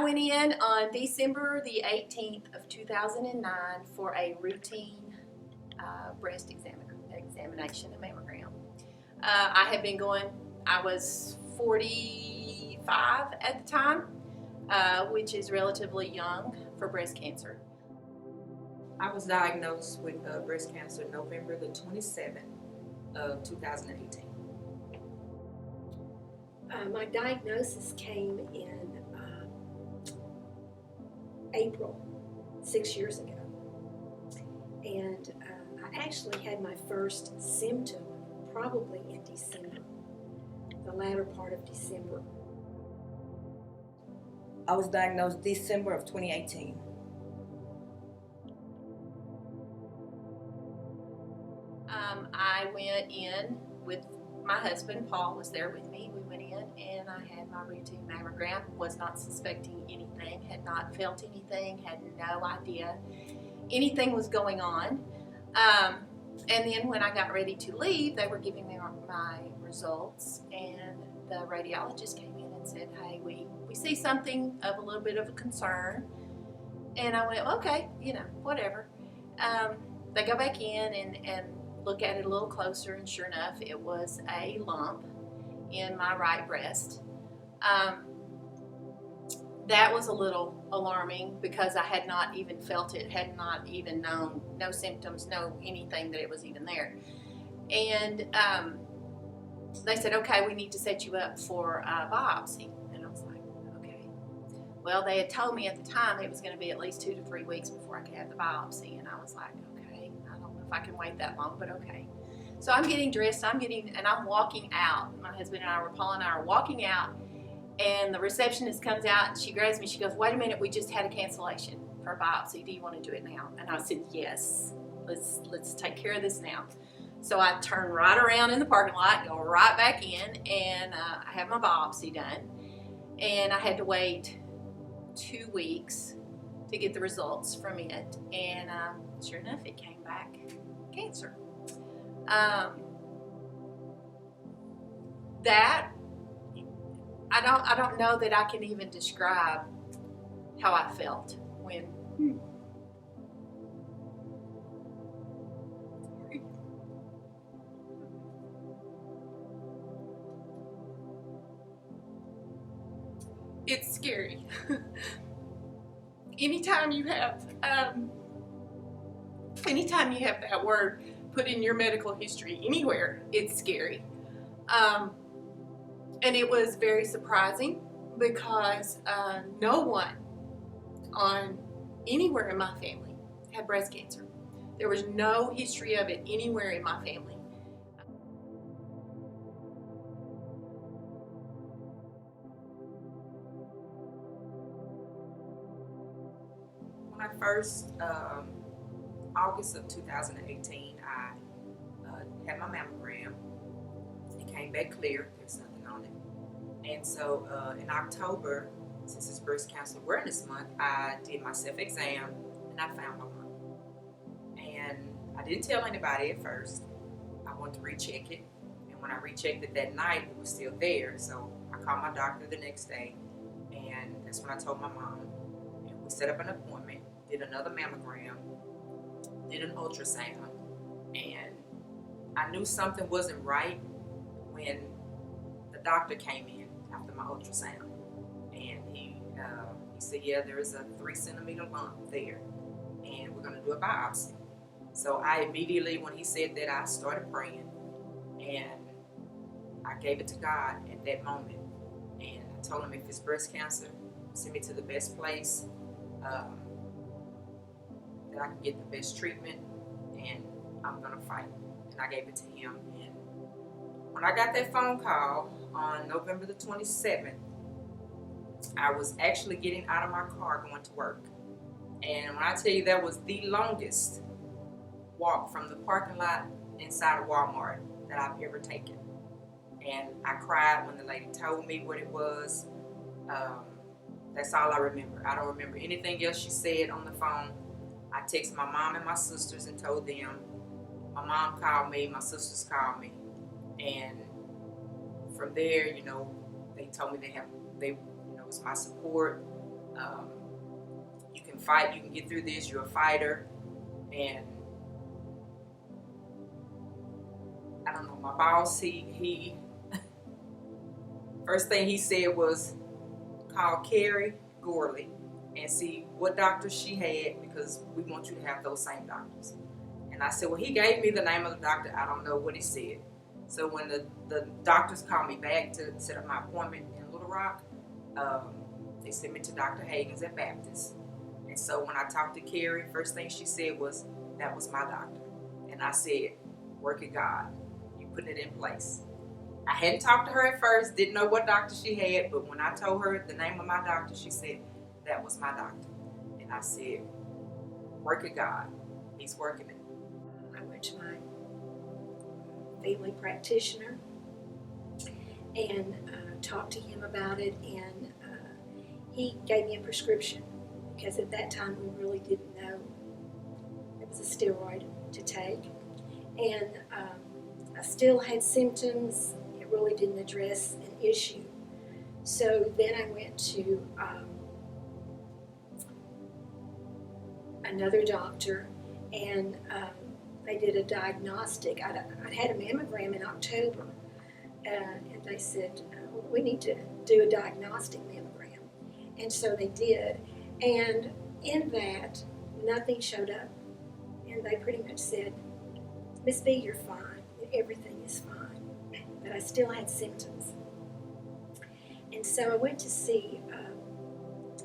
I went in on December the 18th of 2009 for a routine breast examination, a mammogram. I had been going, I was 45 at the time, which is relatively young for breast cancer. I was diagnosed with breast cancer November the 27th of 2018. My diagnosis came in April, 6 years ago. And I actually had my first symptom probably in December, the latter part of December. I was diagnosed December of 2018. I went in with my husband. Paul was there with me. We went in and I had my routine mammogram. Was not suspecting anything, had not felt anything, had no idea anything was going on. And then when I got ready to leave, they were giving me my results, and the radiologist came in and said, hey, we see something of a little bit of a concern. And I went, okay, whatever. They go back in and look at it a little closer, and sure enough, it was a lump in my right breast. That was a little alarming because I had not even felt it, had not even known, no symptoms, no anything that it was even there. And they said, okay, we need to set you up for a biopsy. And I was like, okay. Well, they had told me at the time it was going to be at least 2 to 3 weeks before I could have the biopsy. And I was like, okay, I don't know if I can wait that long, but okay. So I'm getting dressed, and I'm walking out. My husband and I, Paul and I are walking out, and the receptionist comes out and she grabs me. She goes, wait a minute, we just had a cancellation for a biopsy. Do you want to do it now? And I said, yes, let's take care of this now. So I turn right around in the parking lot, go right back in, and I have my biopsy done. And I had to wait 2 weeks to get the results from it. And sure enough, it came back cancer. That I don't know that I can even describe how I felt when it's scary. Anytime you have that word put in your medical history anywhere, it's scary. And it was very surprising because no one anywhere in my family had breast cancer. There was no history of it anywhere in my family. When I first, August of 2018, I had my mammogram. It came back clear. There's nothing on it. And so in October, since it's Breast Cancer Awareness Month, I did my self-exam and I found my lump. And I didn't tell anybody at first. I wanted to recheck it. And when I rechecked it that night, it was still there. So I called my doctor the next day, and that's when I told my mom. And we set up an appointment, did another mammogram, did an ultrasound, and I knew something wasn't right when the doctor came in after my ultrasound, and he said, yeah, there is a 3 centimeter lump there, and we're going to do a biopsy. So I immediately, when he said that, I started praying, and I gave it to God at that moment, and I told him, if it's breast cancer, send me to the best place that I can get the best treatment, and I'm going to fight. And I gave it to him. And when I got that phone call on November the 27th, I was actually getting out of my car going to work. And when I tell you, that was the longest walk from the parking lot inside of Walmart that I've ever taken. And I cried when the lady told me what it was. That's all I remember. I don't remember anything else she said on the phone. I texted my mom and my sisters and told them. My mom called me, my sisters called me. And from there, they told me they was my support. You can fight, you can get through this, you're a fighter. And I don't know, my boss, he first thing he said was call Carrie Gorley and see what doctors she had, because we want you to have those same doctors. And I said, well, he gave me the name of the doctor. I don't know what he said. So when the doctors called me back to set up my appointment in Little Rock, they sent me to Dr. Hagen's at Baptist. And so when I talked to Carrie, first thing she said was, that was my doctor. And I said, work at God. You putting it in place. I hadn't talked to her at first, didn't know what doctor she had, but when I told her the name of my doctor, she said, that was my doctor. And I said, work at God. He's working it. I went to my family practitioner and talked to him about it, and he gave me a prescription, because at that time we really didn't know it was a steroid to take. And I still had symptoms. It really didn't address an issue. So then I went to another doctor, and they did a diagnostic. I'd had a mammogram in October, and they said, we need to do a diagnostic mammogram. And so they did. And in that, nothing showed up. And they pretty much said, Miss B, you're fine. Everything is fine. But I still had symptoms. And so I went to see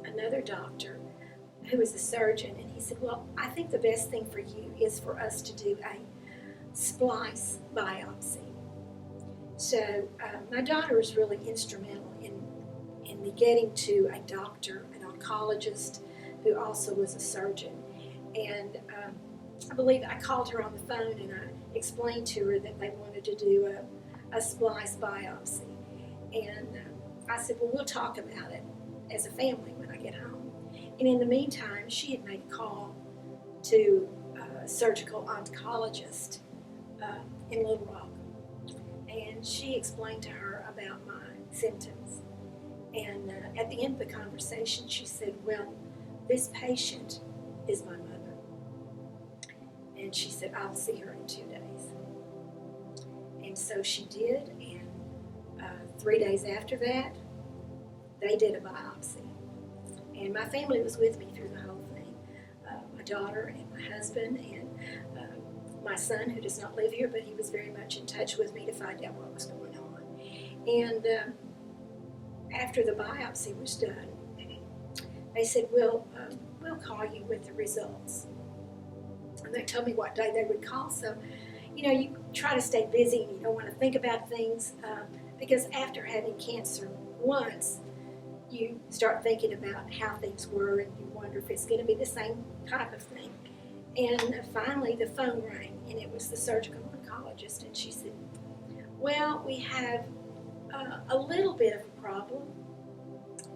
another doctor who was a surgeon, and he said, well, I think the best thing for you is for us to do a splice biopsy. So my daughter was really instrumental in me getting to a doctor, an oncologist, who also was a surgeon. And I believe I called her on the phone and I explained to her that they wanted to do a splice biopsy. And I said, well, we'll talk about it as a family when I get home. And in the meantime, she had made a call to a surgical oncologist in Little Rock. And she explained to her about my symptoms. And at the end of the conversation, she said, well, this patient is my mother. And she said, I'll see her in 2 days. And so she did, and 3 days after that, they did a biopsy. And my family was with me through the whole thing. My daughter and my husband and my son, who does not live here, but he was very much in touch with me to find out what was going on. And after the biopsy was done, they said, we'll call you with the results. And they told me what day they would call. So, you try to stay busy and you don't want to think about things because after having cancer once, you start thinking about how things were and you wonder if it's going to be the same type of thing. And finally the phone rang, and it was the surgical oncologist, and she said, well, we have a little bit of a problem.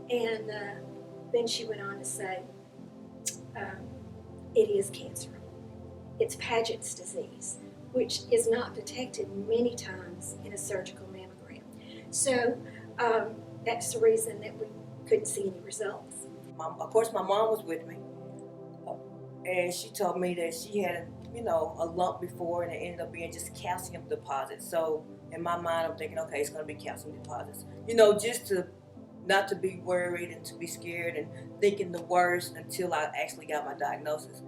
And then she went on to say, it is cancer. It's Paget's disease, which is not detected many times in a surgical mammogram. So that's the reason that we couldn't see any results. Of course, my mom was with me, and she told me that she had a lump before, and it ended up being just calcium deposits. So in my mind, I'm thinking, okay, it's going to be calcium deposits. Just to not to be worried and to be scared and thinking the worst until I actually got my diagnosis.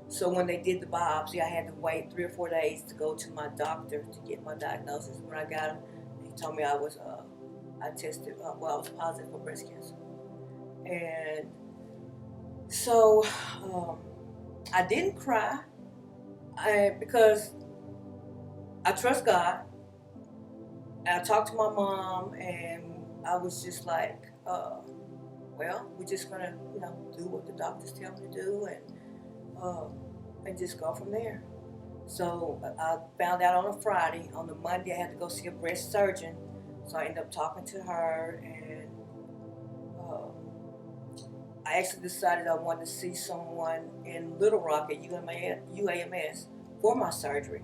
So when they did the biopsy, I had to wait 3 or 4 days to go to my doctor to get my diagnosis. When I got him, he told me I was positive for breast cancer. And so I didn't cry because I trust God. And I talked to my mom, and I was just like, well, we're just gonna, do what the doctors tell me to do, and just go from there. So I found out on a Friday. On the Monday, I had to go see a breast surgeon. So I ended up talking to her, and I actually decided I wanted to see someone in Little Rock at UAMS for my surgery.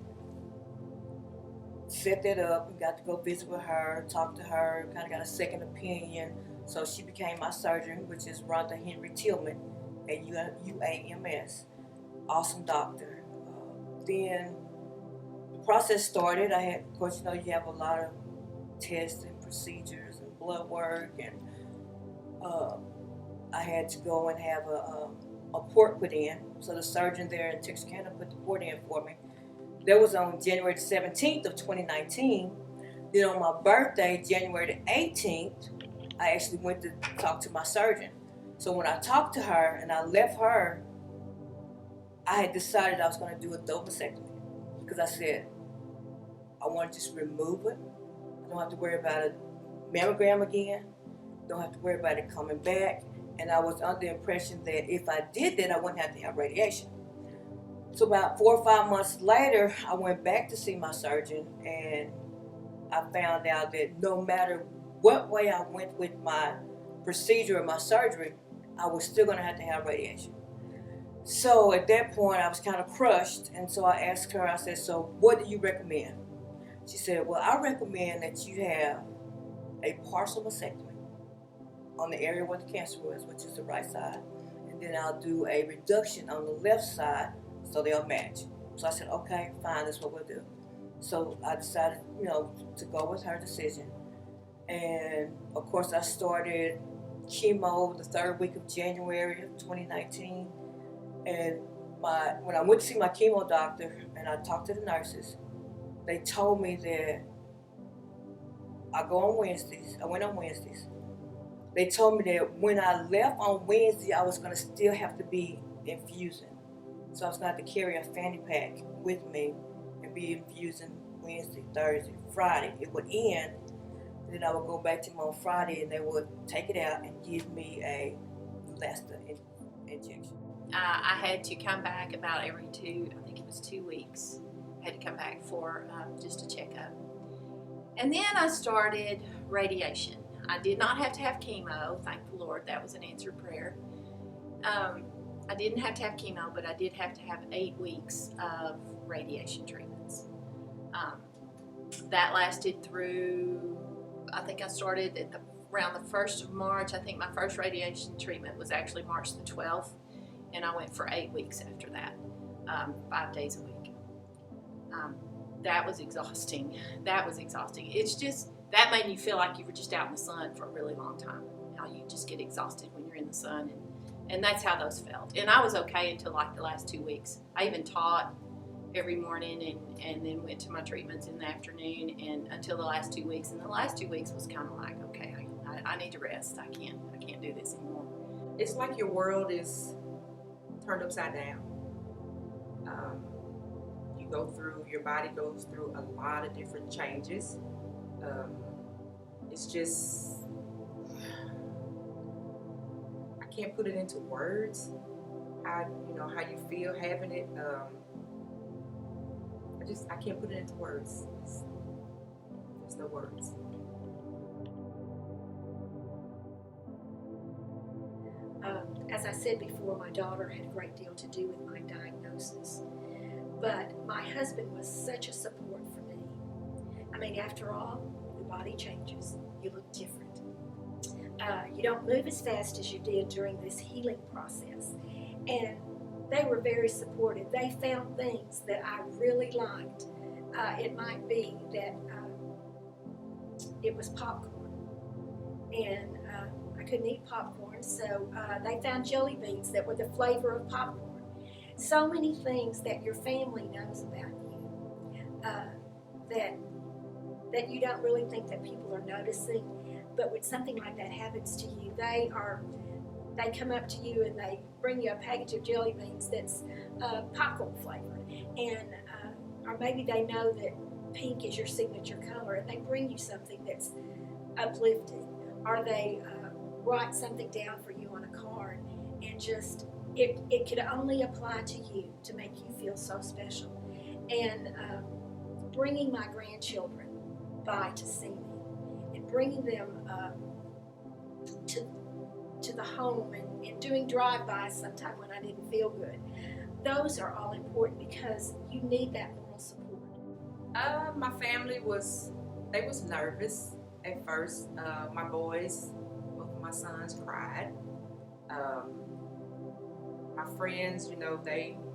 set that up and got to go visit with her, talk to her, kind of got a second opinion. So she became my surgeon, which is Rhonda Henry Tillman at UAMS. Awesome doctor. Then the process started. I had, of course, you have a lot of tests and procedures and blood work, and I had to go and have a port put in. So the surgeon there in Texarkana put the port in for me. That was on January the 17th of 2019. Then on my birthday, January the 18th, I actually went to talk to my surgeon. So when I talked to her and I left her, I had decided I was going to do a double vasectomy because I said, I want to just remove it. I don't have to worry about a mammogram again. Don't have to worry about it coming back. And I was under the impression that if I did that, I wouldn't have to have radiation. So about 4 or 5 months later, I went back to see my surgeon, and I found out that no matter what way I went with my procedure or my surgery, I was still going to have radiation. So at that point, I was kind of crushed, and so I asked her, I said, so what do you recommend? She said, well, I recommend that you have a partial mastectomy on the area where the cancer was, which is the right side, and then I'll do a reduction on the left side so they'll match. So I said, okay, fine, that's what we'll do. So I decided, to go with her decision. And of course, I started chemo the 3rd week of January of 2019. And when I went to see my chemo doctor and I talked to the nurses, they told me that I went on Wednesdays. They told me that when I left on Wednesday, I was going to still have to be infusing. So I was going to have to carry a fanny pack with me and be infusing Wednesday, Thursday, Friday. It would end, and then I would go back to them on Friday, and they would take it out and give me a Neulasta injection. I had to come back about every 2 weeks. I had to come back for just a checkup. And then I started radiation. I did not have to have chemo, thank the Lord, that was an answered prayer. I didn't have to have chemo, but I did have to have 8 weeks of radiation treatments. That lasted through, I think I started around the 1st of March. I think my first radiation treatment was actually March the 12th, and I went for 8 weeks after that, 5 days a week. That was exhausting. It's just, that made me feel like you were just out in the sun for a really long time. How you just get exhausted when you're in the sun, and that's how those felt. And I was okay until like the last 2 weeks. I even taught every morning and then went to my treatments in the afternoon and until the last 2 weeks. And the last 2 weeks was kind of like, okay, I need to rest. I can't do this anymore. It's like your world is turned upside down. Your body goes through a lot of different changes. It's just, I can't put it into words. How you feel having it. I can't put it into words. There's no words. As I said before, my daughter had a great deal to do with my diagnosis. But my husband was such a support for me. I mean, after all, your body changes. You look different. You don't move as fast as you did during this healing process. And they were very supportive. They found things that I really liked. It might be that it was popcorn. And I couldn't eat popcorn, so they found jelly beans that were the flavor of popcorn. So many things that your family knows about you that you don't really think that people are noticing, but when something like that happens to you, they come up to you and they bring you a package of jelly beans that's popcorn flavored, and or maybe they know that pink is your signature color and they bring you something that's uplifting, or they write something down for you on a card, and just it could only apply to you to make you feel so special. And bringing my grandchildren by to see me and bringing them to the home and doing drive-bys sometime when I didn't feel good, those are all important because you need that moral support. My family was nervous at first. My boys, both of my sons cried. Um, my friends,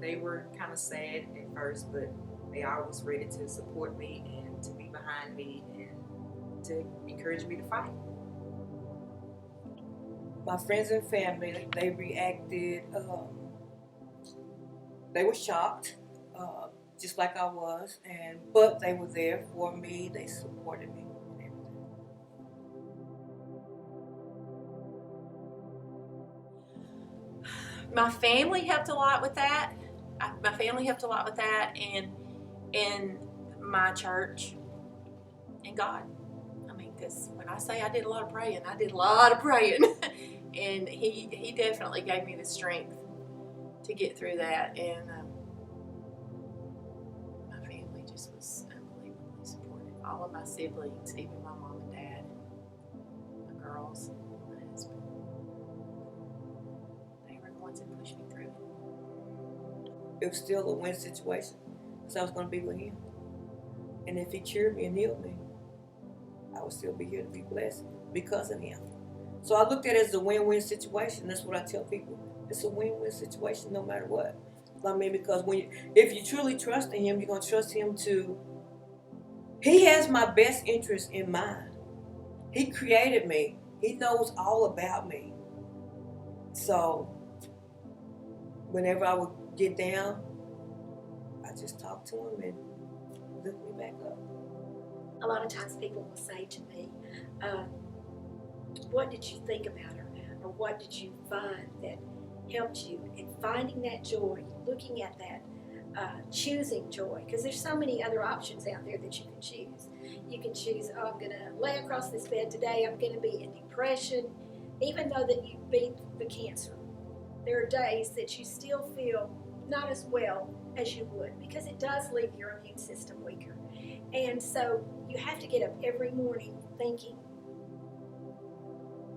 they were kind of sad at first, but they always ready to support me and to be behind me and to encourage me to fight. My friends and family, they reacted, they were shocked, just like I was, but they were there for me, they supported me and everything. My family helped a lot with that. My family helped a lot with that, and my church and God. I mean, because when I say I did a lot of praying, I did a lot of praying, and He definitely gave me the strength to get through that. And my family just was unbelievably supportive. All of my siblings, even my mom and dad, and my girls, my husband. They were the ones that pushed me through it. It was still a win situation because I was going to be with him. And if he cured me and healed me, I would still be here to be blessed because of him. So I looked at it as a win-win situation. That's what I tell people. It's a win-win situation no matter what. I mean, because if you truly trust in him, you're going to trust him he has my best interest in mind. He created me. He knows all about me. So whenever I would get down, I just talk to him and lift me back up. A lot of times people will say to me, what did you think about her? Or what did you find that helped you in finding that joy, looking at that, choosing joy? Because there's so many other options out there that you can choose. You can choose, oh, I'm going to lay across this bed today, I'm going to be in depression, even though that you beat the cancer. There are days that you still feel not as well as you would, because it does leave your immune system weaker. And so you have to get up every morning thinking,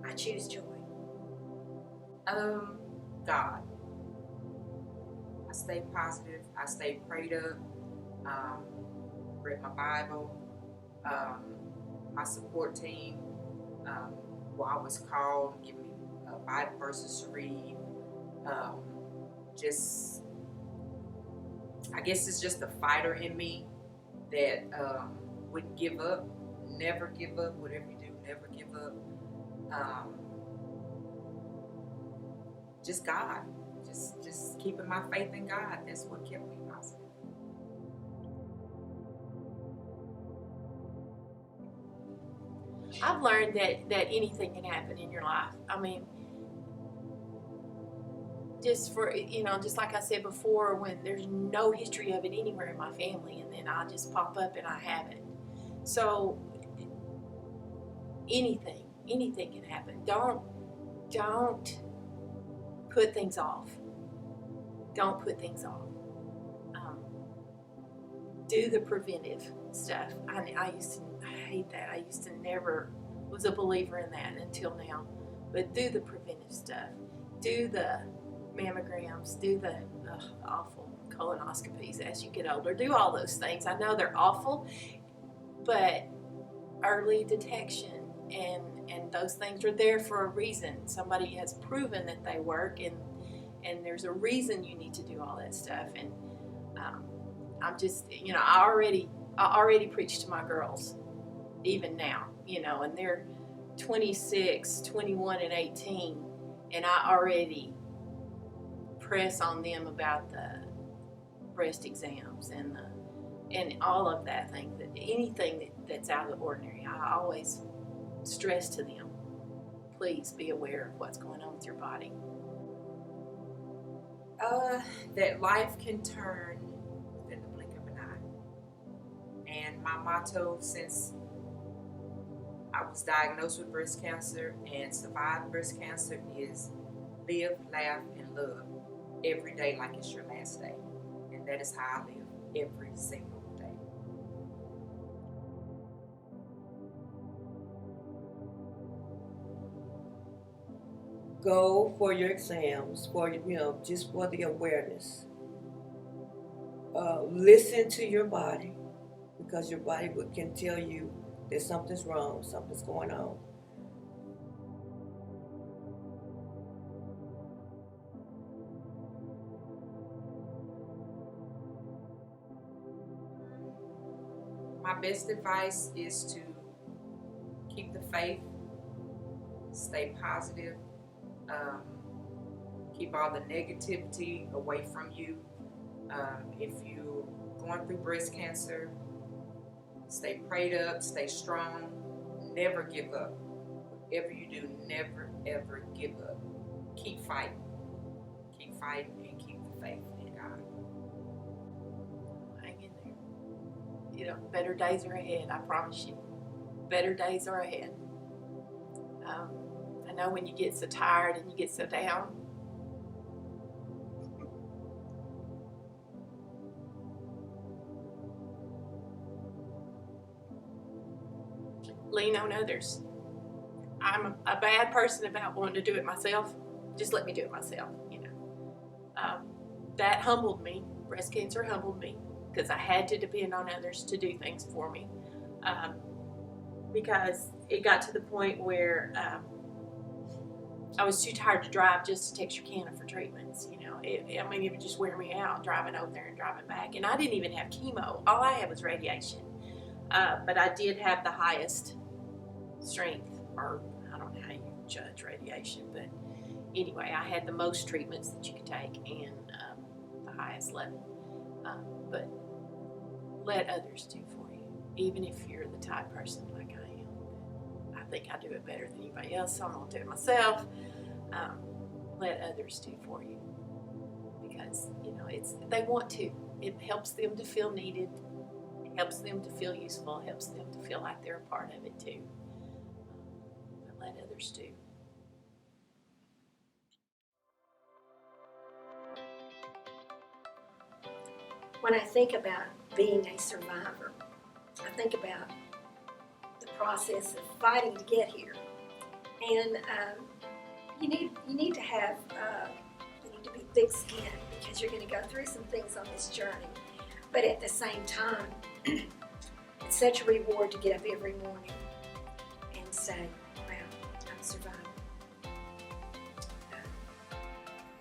I choose joy. God. I stay positive. I stay prayed up. Read my Bible. My support team will always call, give me Bible verses to read. I guess it's just the fighter in me that wouldn't give up, never give up. Whatever you do, never give up. Just God, just keeping my faith in God. That's what kept me positive. I've learned that anything can happen in your life. I mean, just like I said before, when there's no history of it anywhere in my family, and then I just pop up and I have it. So anything can happen. Don't put things off. Don't put things off. Do the preventive stuff. I used to hate that. I used to never was a believer in that until now. But do the preventive stuff. Do the mammograms. Do the awful colonoscopies as you get older. Do all those things. I know they're awful, but early detection and those things are there for a reason. Somebody has proven that they work, and there's a reason you need to do all that stuff. And I'm just, I already preach to my girls, even now, and they're 26, 21, and 18, and I already press on them about the breast exams and all of that thing, that anything that's out of the ordinary. I always stress to them, please be aware of what's going on with your body. That life can turn within the blink of an eye. And my motto since I was diagnosed with breast cancer and survived breast cancer is live, laugh, and love every day like it's your last day. And that is how I live every single day. Go for your exams, just for the awareness. Listen to your body, because your body can tell you that something's wrong, something's going on. My best advice is to keep the faith, stay positive, keep all the negativity away from you. If you're going through breast cancer, stay prayed up, stay strong, never give up. Whatever you do, never ever give up. Keep fighting and keep the faith in God. Hang in there. You know, better days are ahead, I promise you. Better days are ahead. I know when you get so tired and you get so down, lean on others. I'm a bad person about wanting to do it myself. Just let me do it myself, you know. That humbled me. Breast cancer humbled me because I had to depend on others to do things for me. Because it got to the point where I was too tired to drive just to Texarkana for treatments. You know, it would just wear me out driving over there and driving back. And I didn't even have chemo. All I had was radiation. But I did have the highest strength, or I don't know how you judge radiation, but anyway, I had the most treatments that you could take and the highest level. But let others do for you, even if you're the type person like I am. I think I do it better than anybody else, so I'm going to do it myself. Let others do for you, because you know they want to. It helps them to feel needed. It helps them to feel useful. It helps them to feel like they're a part of it too. But let others do. When I think about being a survivor, I think about the process of fighting to get here. And you need to have you need to be thick-skinned, because you're going to go through some things on this journey. But at the same time, it's such a reward to get up every morning and say, "Wow, I'm surviving.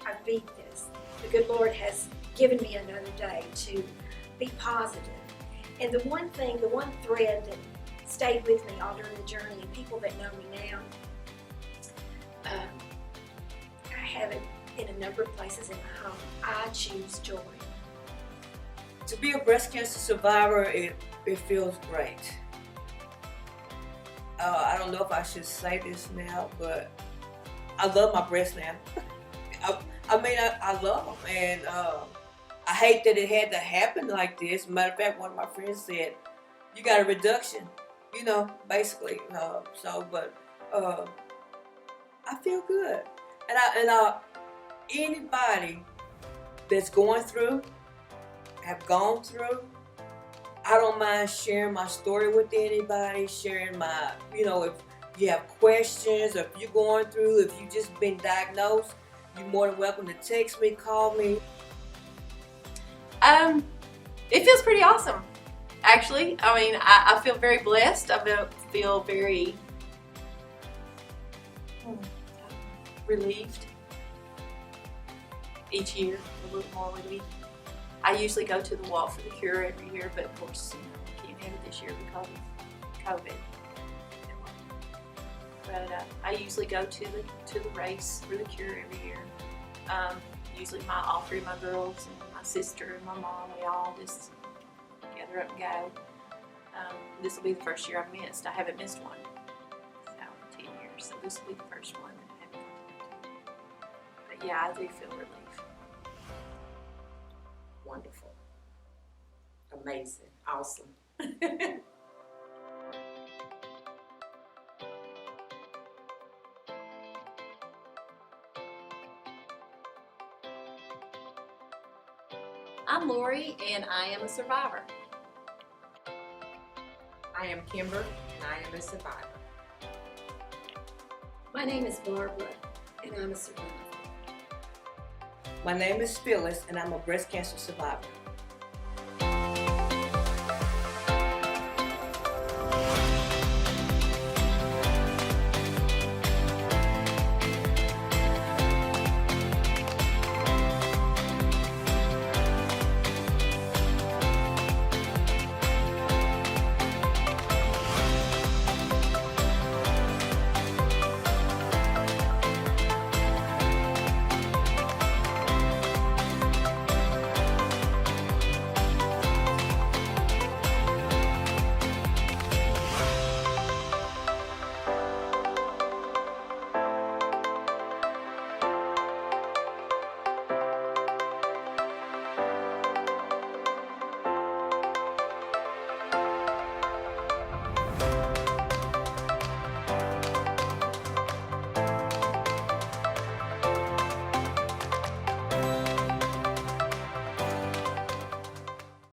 I beat this. The good Lord has given me another day to be positive." And the one thread that stayed with me all during the journey, and people that know me now, I have it in a number of places in my home. I choose joy. To be a breast cancer survivor, it feels great. I don't know if I should say this now, but I love my breasts now. I love them, and I hate that it had to happen like this. Matter of fact, one of my friends said, "You got a reduction," you know, basically. But I feel good, and anybody that's going through, have gone through, I don't mind sharing my story with anybody, sharing my, you know, if you have questions, or if you're going through, if you just been diagnosed, you're more than welcome to text me, call me. It feels pretty awesome, actually. I mean, I feel very blessed. I feel very relieved each year, a little more relieved. I usually go to the Walk for the Cure every year, but of course, you know, we can't have it this year because of COVID. But I usually go to the race for the Cure every year. Usually all three of my girls and my sister and my mom, we all just gather up and go. This will be the first year I've missed. I haven't missed one in 10 years, so this will be the first one that I haven't gone to. But yeah, I do feel relief. Wonderful. Amazing. Awesome. I'm Lori, and I am a survivor. I am Kimber, and I am a survivor. My name is Barbara, and I'm a survivor. My name is Phyllis, and I'm a breast cancer survivor.